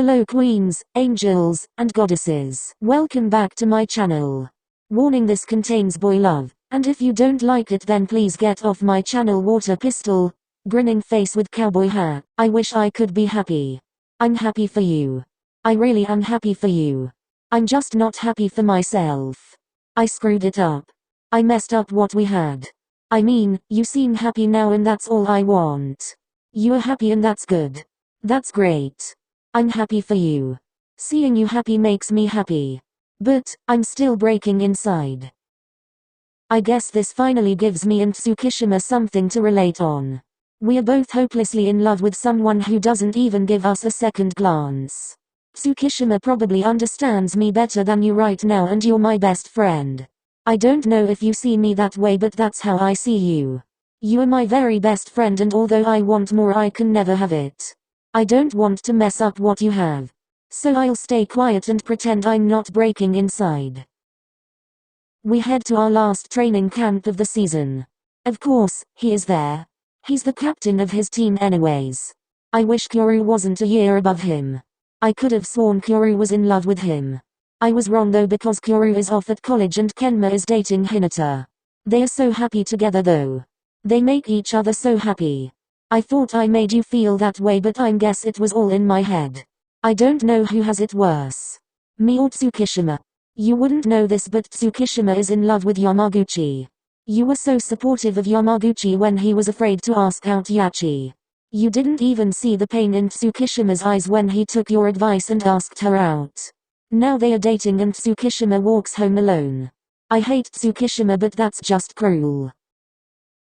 Hello queens, angels, and goddesses. Welcome back to my channel. Warning: this contains boy love, and if you don't like it then please get off my channel. Water pistol, grinning face with cowboy hat. I wish I could be happy. I'm happy for you. I really am happy for you. I'm just not happy for myself. I screwed it up. I messed up what we had. I mean, you seem happy now and that's all I want. You are happy and that's good. That's great. I'm happy for you. Seeing you happy makes me happy. But, I'm still breaking inside. I guess this finally gives me and Tsukishima something to relate on. We are both hopelessly in love with someone who doesn't even give us a second glance. Tsukishima probably understands me better than you right now and you're my best friend. I don't know if you see me that way but that's how I see you. You are my very best friend and although I want more I can never have it. I don't want to mess up what you have. So I'll stay quiet and pretend I'm not breaking inside. We head to our last training camp of the season. Of course, he is there. He's the captain of his team anyways. I wish Kyoru wasn't a year above him. I could have sworn Kyoru was in love with him. I was wrong though because Kyoru is off at college and Kenma is dating Hinata. They are so happy together though. They make each other so happy. I thought I made you feel that way but I guess it was all in my head. I don't know who has it worse. Me or Tsukishima. You wouldn't know this but Tsukishima is in love with Yamaguchi. You were so supportive of Yamaguchi when he was afraid to ask out Yachi. You didn't even see the pain in Tsukishima's eyes when he took your advice and asked her out. Now they are dating and Tsukishima walks home alone. I hate Tsukishima but that's just cruel.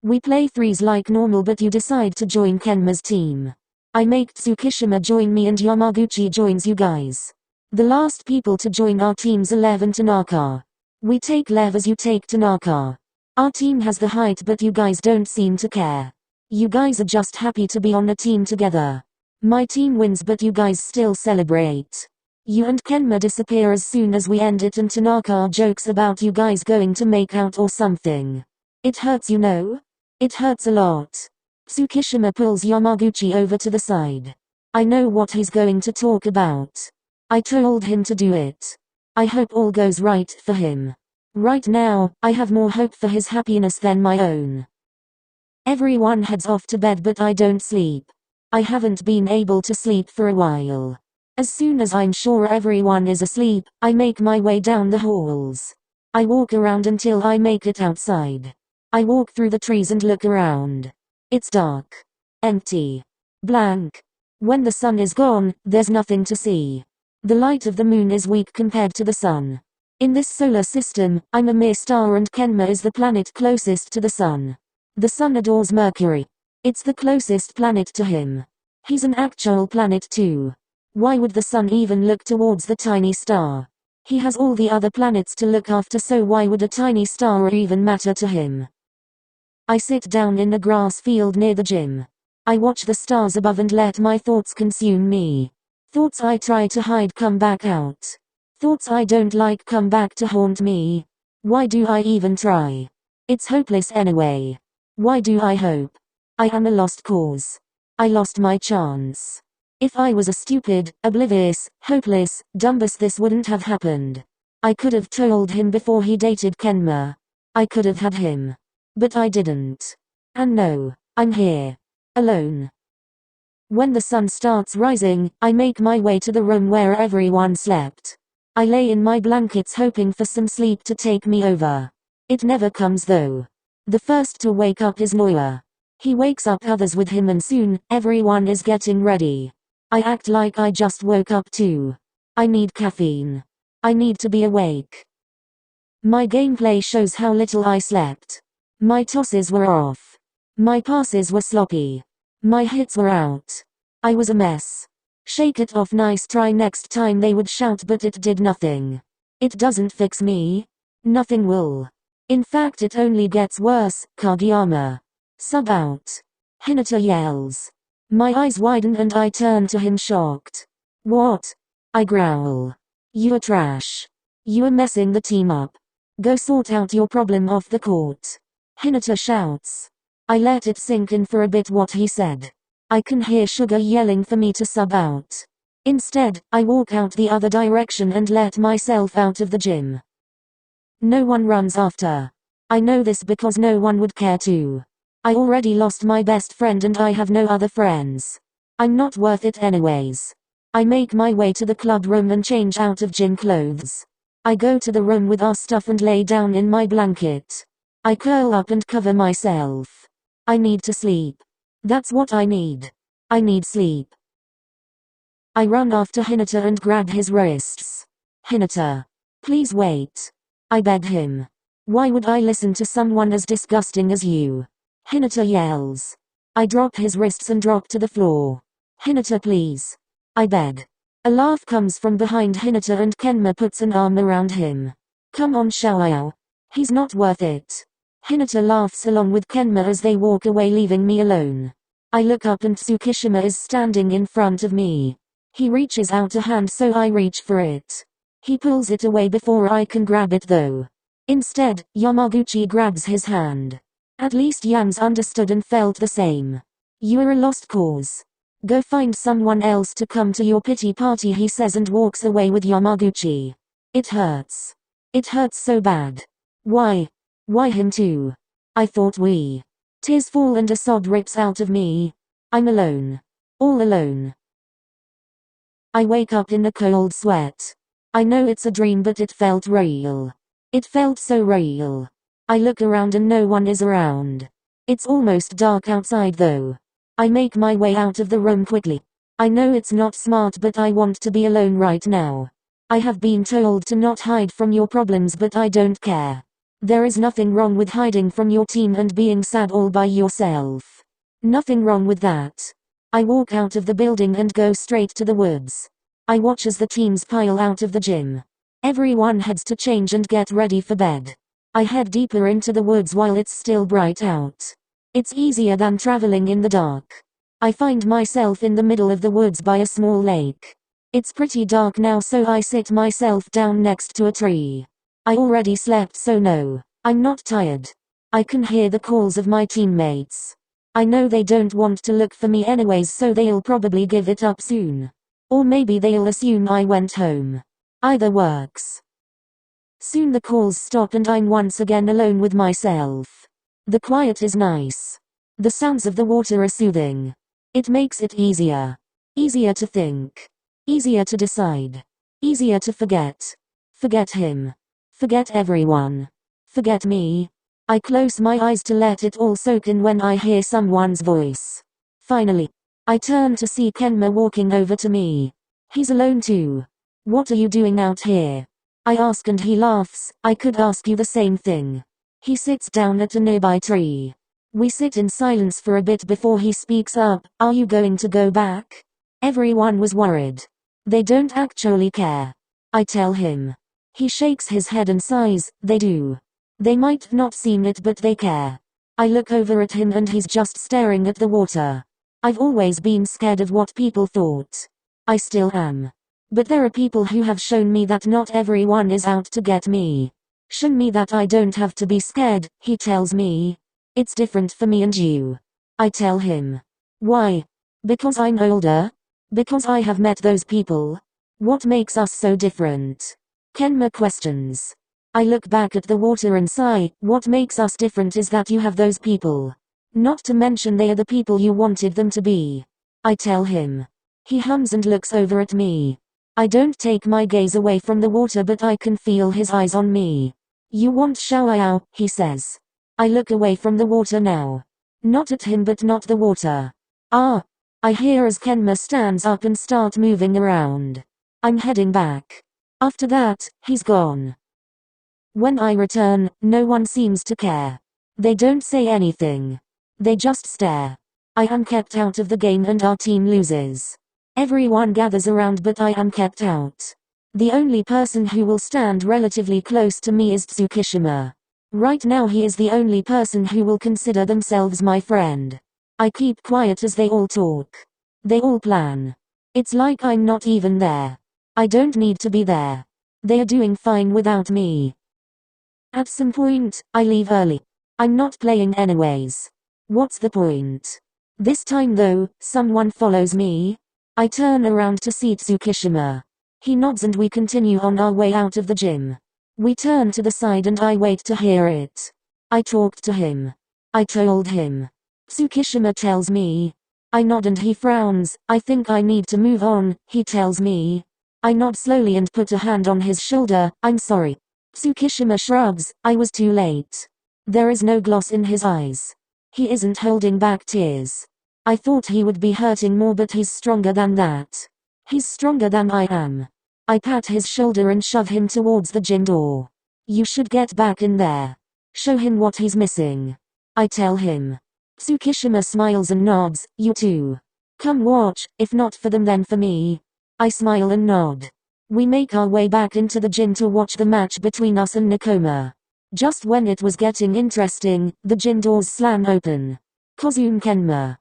We play threes like normal but you decide to join Kenma's team. I make Tsukishima join me and Yamaguchi joins you guys. The last people to join our teams are Lev and Tanaka. We take Lev as you take Tanaka. Our team has the height but you guys don't seem to care. You guys are just happy to be on a team together. My team wins but you guys still celebrate. You and Kenma disappear as soon as we end it and Tanaka jokes about you guys going to make out or something. It hurts you know? It hurts a lot. Tsukishima pulls Yamaguchi over to the side. I know what he's going to talk about. I told him to do it. I hope all goes right for him. Right now, I have more hope for his happiness than my own. Everyone heads off to bed but I don't sleep. I haven't been able to sleep for a while. As soon as I'm sure everyone is asleep, I make my way down the halls. I walk around until I make it outside. I walk through the trees and look around. It's dark. Empty. Blank. When the sun is gone, there's nothing to see. The light of the moon is weak compared to the sun. In this solar system, I'm a mere star and Kenma is the planet closest to the sun. The sun adores Mercury. It's the closest planet to him. He's an actual planet too. Why would the sun even look towards the tiny star? He has all the other planets to look after so why would a tiny star even matter to him? I sit down in a grass field near the gym. I watch the stars above and let my thoughts consume me. Thoughts I try to hide come back out. Thoughts I don't like come back to haunt me. Why do I even try? It's hopeless anyway. Why do I hope? I am a lost cause. I lost my chance. If I was a stupid, oblivious, hopeless, dumbass this wouldn't have happened. I could have told him before he dated Kenma. I could have had him. But I didn't. And no, I'm here. Alone. When the sun starts rising, I make my way to the room where everyone slept. I lay in my blankets hoping for some sleep to take me over. It never comes though. The first to wake up is Noah. He wakes up others with him and soon, everyone is getting ready. I act like I just woke up too. I need caffeine. I need to be awake. My gameplay shows how little I slept. My tosses were off. My passes were sloppy. My hits were out. I was a mess. Shake it off, nice try next time they would shout but it did nothing. It doesn't fix me. Nothing will. In fact it only gets worse. Kageyama. Sub out. Hinata yells. My eyes widen and I turn to him shocked. What? I growl. You are trash. You are messing the team up. Go sort out your problem off the court. Hinata shouts. I let it sink in for a bit what he said. I can hear Sugar yelling for me to sub out. Instead, I walk out the other direction and let myself out of the gym. No one runs after. I know this because no one would care to. I already lost my best friend and I have no other friends. I'm not worth it anyways. I make my way to the club room and change out of gym clothes. I go to the room with our stuff and lay down in my blanket. I curl up and cover myself. I need to sleep. That's what I need. I need sleep. I run after Hinata and grab his wrists. Hinata. Please wait. I beg him. Why would I listen to someone as disgusting as you? Hinata yells. I drop his wrists and drop to the floor. Hinata, please. I beg. A laugh comes from behind Hinata and Kenma puts an arm around him. Come on, Xiaoyao. He's not worth it. Hinata laughs along with Kenma as they walk away, leaving me alone. I look up and Tsukishima is standing in front of me. He reaches out a hand, so I reach for it. He pulls it away before I can grab it though. Instead, Yamaguchi grabs his hand. At least Yams understood and felt the same. You're a lost cause. Go find someone else to come to your pity party, he says and walks away with Yamaguchi. It hurts. It hurts so bad. Why? Why him too? I thought we. Tears fall and a sob rips out of me. I'm alone. All alone. I wake up in a cold sweat. I know it's a dream, but it felt real. It felt so real. I look around and no one is around. It's almost dark outside though. I make my way out of the room quickly. I know it's not smart, but I want to be alone right now. I have been told to not hide from your problems, but I don't care. There is nothing wrong with hiding from your team and being sad all by yourself. Nothing wrong with that. I walk out of the building and go straight to the woods. I watch as the teams pile out of the gym. Everyone heads to change and get ready for bed. I head deeper into the woods while it's still bright out. It's easier than traveling in the dark. I find myself in the middle of the woods by a small lake. It's pretty dark now, so I sit myself down next to a tree. I already slept, so no, I'm not tired. I can hear the calls of my teammates. I know they don't want to look for me anyways, so they'll probably give it up soon. Or maybe they'll assume I went home. Either works. Soon the calls stop and I'm once again alone with myself. The quiet is nice. The sounds of the water are soothing. It makes it easier. Easier to think. Easier to decide. Easier to forget. Forget him. Forget everyone. Forget me. I close my eyes to let it all soak in when I hear someone's voice. Finally, I turn to see Kenma walking over to me. He's alone too. What are you doing out here? I ask and he laughs. I could ask you the same thing. He sits down at a nearby tree. We sit in silence for a bit before he speaks up. Are you going to go back? Everyone was worried. They don't actually care. I tell him. He shakes his head and sighs. They do. They might not seem it, but they care. I look over at him and he's just staring at the water. I've always been scared of what people thought. I still am. But there are people who have shown me that not everyone is out to get me. Shown me that I don't have to be scared, he tells me. It's different for me and you. I tell him. Why? Because I'm older? Because I have met those people? What makes us so different? Kenma questions. I look back at the water and sigh. What makes us different is that you have those people. Not to mention they are the people you wanted them to be. I tell him. He hums and looks over at me. I don't take my gaze away from the water, but I can feel his eyes on me. You want Xiaoyao, he says. I look away from the water now. Not at him, but not the water. Ah! I hear as Kenma stands up and start moving around. I'm heading back. After that, he's gone. When I return, no one seems to care. They don't say anything. They just stare. I am kept out of the game and our team loses. Everyone gathers around, but I am kept out. The only person who will stand relatively close to me is Tsukishima. Right now he is the only person who will consider themselves my friend. I keep quiet as they all talk. They all plan. It's like I'm not even there. I don't need to be there. They are doing fine without me. At some point, I leave early. I'm not playing anyways. What's the point? This time though, someone follows me. I turn around to see Tsukishima. He nods and we continue on our way out of the gym. We turn to the side and I wait to hear it. I talked to him. I told him. Tsukishima tells me. I nod and he frowns. I think I need to move on, he tells me. I nod slowly and put a hand on his shoulder. I'm sorry. Tsukishima shrugs. I was too late. There is no gloss in his eyes. He isn't holding back tears. I thought he would be hurting more, but he's stronger than that. He's stronger than I am. I pat his shoulder and shove him towards the gym door. You should get back in there. Show him what he's missing. I tell him. Tsukishima smiles and nods. You too. Come watch, if not for them then for me. I smile and nod. We make our way back into the gym to watch the match between us and Nakoma. Just when it was getting interesting, the gym doors slam open. Kozume Kenma.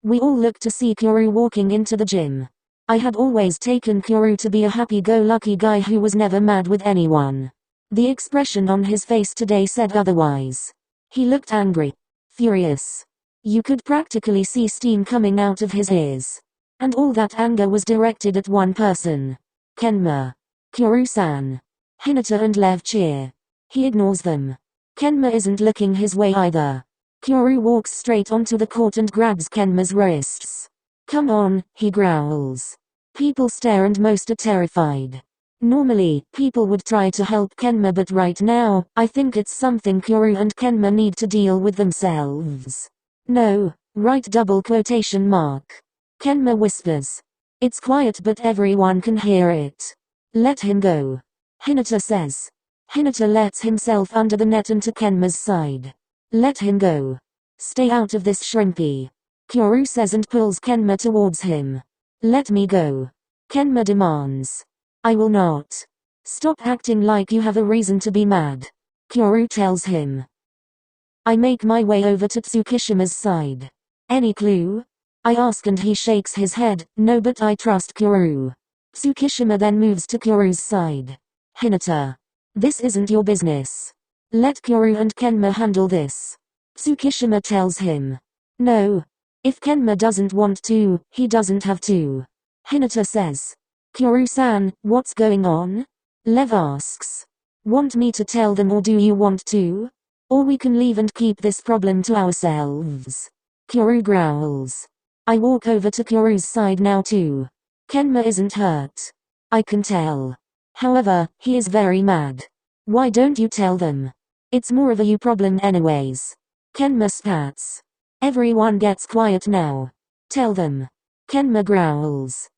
We all look to see Kyoryu walking into the gym. I had always taken Kyoryu to be a happy-go-lucky guy who was never mad with anyone. The expression on his face today said otherwise. He looked angry. Furious. You could practically see steam coming out of his ears. And all that anger was directed at one person. Kenma. Kyoryu-san. Hinata and Lev cheer. He ignores them. Kenma isn't looking his way either. Kyoryu walks straight onto the court and grabs Kenma's wrists. Come on, he growls. People stare and most are terrified. Normally, people would try to help Kenma, but right now, I think it's something Kyoryu and Kenma need to deal with themselves. No, right, double quotation mark. Kenma whispers. It's quiet but everyone can hear it. Let him go. Hinata says. Hinata lets himself under the net and to Kenma's side. Let him go. Stay out of this, shrimpy. Kyoryu says and pulls Kenma towards him. Let me go. Kenma demands. I will not. Stop acting like you have a reason to be mad. Kyoryu tells him. I make my way over to Tsukishima's side. Any clue? I ask and he shakes his head. No, but I trust Kyoryu. Tsukishima then moves to Kyoryu's side. Hinata. This isn't your business. Let Kyoryu and Kenma handle this. Tsukishima tells him. No. If Kenma doesn't want to, he doesn't have to. Hinata says. Kyoryu-san, what's going on? Lev asks. Want me to tell them or do you want to? Or we can leave and keep this problem to ourselves. Kyoryu growls. I walk over to Kyoryu's side now too. Kenma isn't hurt. I can tell. However, he is very mad. Why don't you tell them? It's more of a you problem anyways. Kenma spats. Everyone gets quiet now. Tell them. Kenma growls.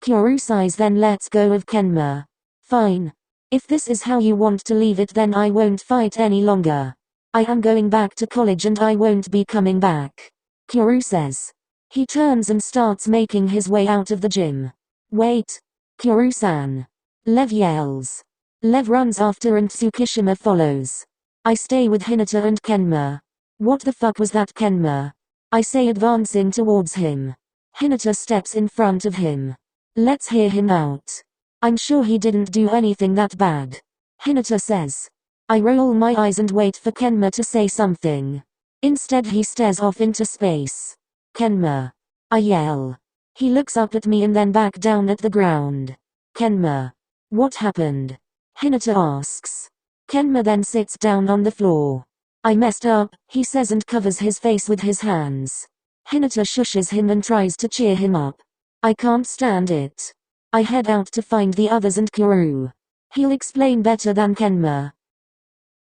Kyoryu sighs then lets go of Kenma. Fine. If this is how you want to leave it then I won't fight any longer. I am going back to college and I won't be coming back. Kyoryu says. He turns and starts making his way out of the gym. Wait. Kyoryu-san. Lev yells. Lev runs after and Tsukishima follows. I stay with Hinata and Kenma. What the fuck was that, Kenma? I say, advancing towards him. Hinata steps in front of him. Let's hear him out. I'm sure he didn't do anything that bad. Hinata says. I roll my eyes and wait for Kenma to say something. Instead he stares off into space. Kenma. I yell. He looks up at me and then back down at the ground. Kenma. What happened? Hinata asks. Kenma then sits down on the floor. I messed up, he says and covers his face with his hands. Hinata shushes him and tries to cheer him up. I can't stand it. I head out to find the others and Kyoryu. He'll explain better than Kenma.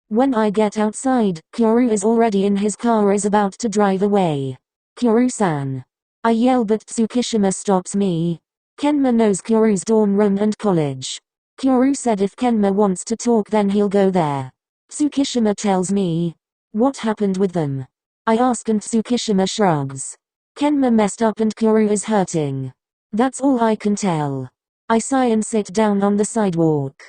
When I get outside, Kyoryu is already in his car, is about to drive away. Kyoryu-san. I yell but Tsukishima stops me. Kenma knows Kyoryu's dorm room and college. Kyoryu said if Kenma wants to talk then he'll go there. Tsukishima tells me. What happened with them? I ask and Tsukishima shrugs. Kenma messed up and Kyoryu is hurting. That's all I can tell. I sigh and sit down on the sidewalk.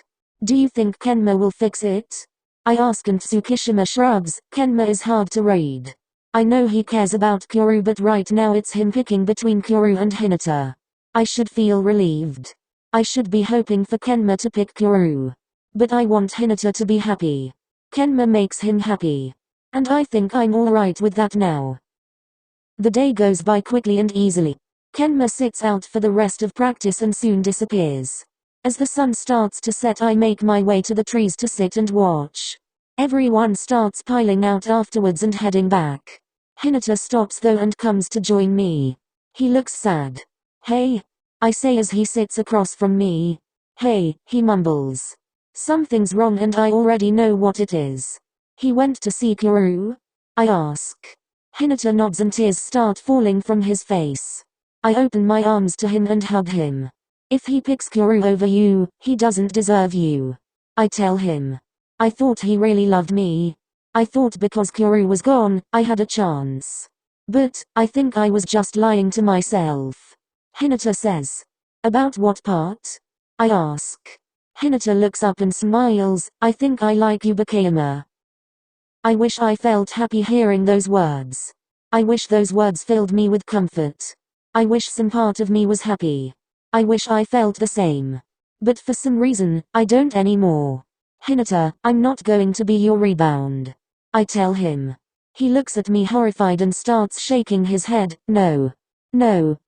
Do you think Kenma will fix it? I ask and Tsukishima shrugs. Kenma is hard to read. I know he cares about Kyoryu but right now it's him picking between Kyoryu and Hinata. I should feel relieved. I should be hoping for Kenma to pick Kyoryu. But I want Hinata to be happy. Kenma makes him happy. And I think I'm alright with that now. The day goes by quickly and easily. Kenma sits out for the rest of practice and soon disappears. As the sun starts to set, I make my way to the trees to sit and watch. Everyone starts piling out afterwards and heading back. Hinata stops though and comes to join me. He looks sad. "Hey," I say as he sits across from me. "Hey," he mumbles. Something's wrong and I already know what it is. "He went to see Kuru?" I ask. Hinata nods and tears start falling from his face. I open my arms to him and hug him. "If he picks Kuru over you, he doesn't deserve you," I tell him. "I thought he really loved me. I thought because Kuru was gone, I had a chance. But, I think I was just lying to myself." Hinata says. "About what part?" I ask. Hinata looks up and smiles. "I think I like you, Bakayama." I wish I felt happy hearing those words. I wish those words filled me with comfort. I wish some part of me was happy. I wish I felt the same. But for some reason, I don't anymore. "Hinata, I'm not going to be your rebound," I tell him. He looks at me horrified and starts shaking his head. No,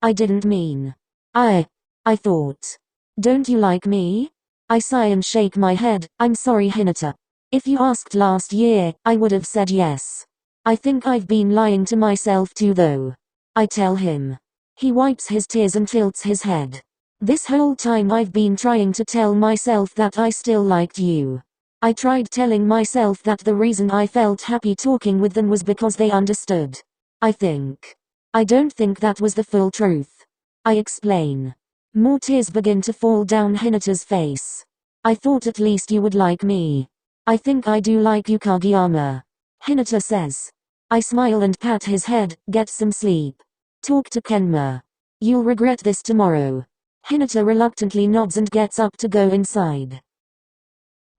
I didn't mean. I thought. "Don't you like me?" I sigh and shake my head. "I'm sorry, Hinata. If you asked last year, I would have said yes. I think I've been lying to myself too though," I tell him. He wipes his tears and tilts his head. "This whole time I've been trying to tell myself that I still liked you. I tried telling myself that the reason I felt happy talking with them was because they understood. I don't think that was the full truth," I explain. More tears begin to fall down Hinata's face. "I thought at least you would like me. I think I do like you, Kageyama," Hinata says. I smile and pat his head. "Get some sleep. Talk to Kenma. You'll regret this tomorrow." Hinata reluctantly nods and gets up to go inside.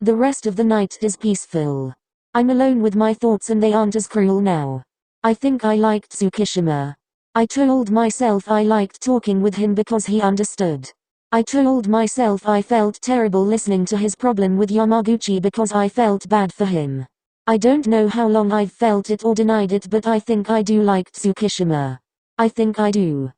The rest of the night is peaceful. I'm alone with my thoughts and they aren't as cruel now. I think I liked Tsukishima. I told myself I liked talking with him because he understood. I told myself I felt terrible listening to his problem with Yamaguchi because I felt bad for him. I don't know how long I've felt it or denied it, but I think I do like Tsukishima. I think I do.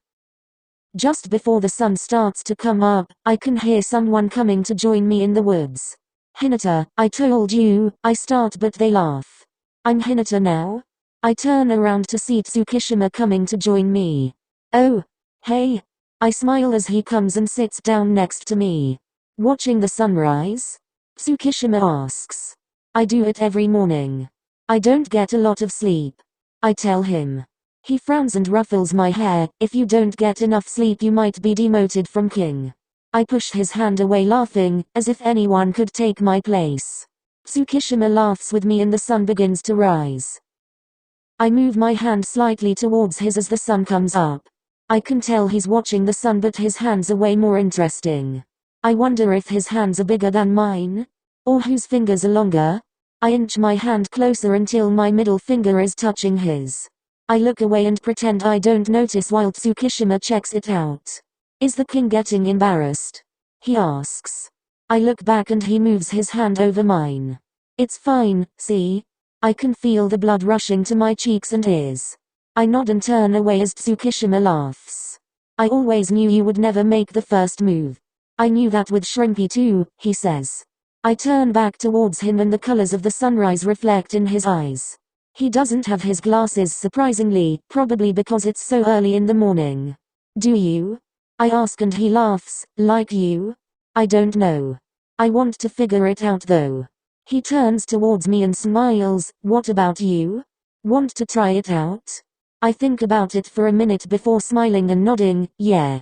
Just before the sun starts to come up, I can hear someone coming to join me in the woods. "Hinata, I told you," I start but they laugh. "I'm Hinata now?" I turn around to see Tsukishima coming to join me. "Oh, hey." I smile as he comes and sits down next to me. "Watching the sunrise?" Tsukishima asks. "I do it every morning. I don't get a lot of sleep," I tell him. He frowns and ruffles my hair. "If you don't get enough sleep you might be demoted from king." I push his hand away laughing, as if anyone could take my place. Tsukishima laughs with me and the sun begins to rise. I move my hand slightly towards his as the sun comes up. I can tell he's watching the sun but his hands are way more interesting. I wonder if his hands are bigger than mine? Or whose fingers are longer? I inch my hand closer until my middle finger is touching his. I look away and pretend I don't notice while Tsukishima checks it out. "Is the king getting embarrassed?" he asks. I look back and he moves his hand over mine. "It's fine, see? I can feel the blood rushing to my cheeks and ears." I nod and turn away as Tsukishima laughs. "I always knew you would never make the first move. I knew that with Shrimpy too," he says. I turn back towards him and the colors of the sunrise reflect in his eyes. He doesn't have his glasses surprisingly, probably because it's so early in the morning. "Do you?" I ask and he laughs. "Like you?" I don't know. I want to figure it out though. He turns towards me and smiles. "What about you? Want to try it out?" I think about it for a minute before smiling and nodding. Yeah,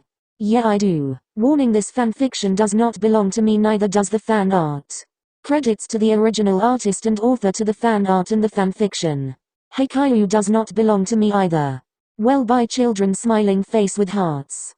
I do. Warning: this fanfiction does not belong to me, neither does the fan art. Credits to the original artist and author to the fan art and the fanfiction. Haikyuu does not belong to me either. Well, by children smiling face with hearts.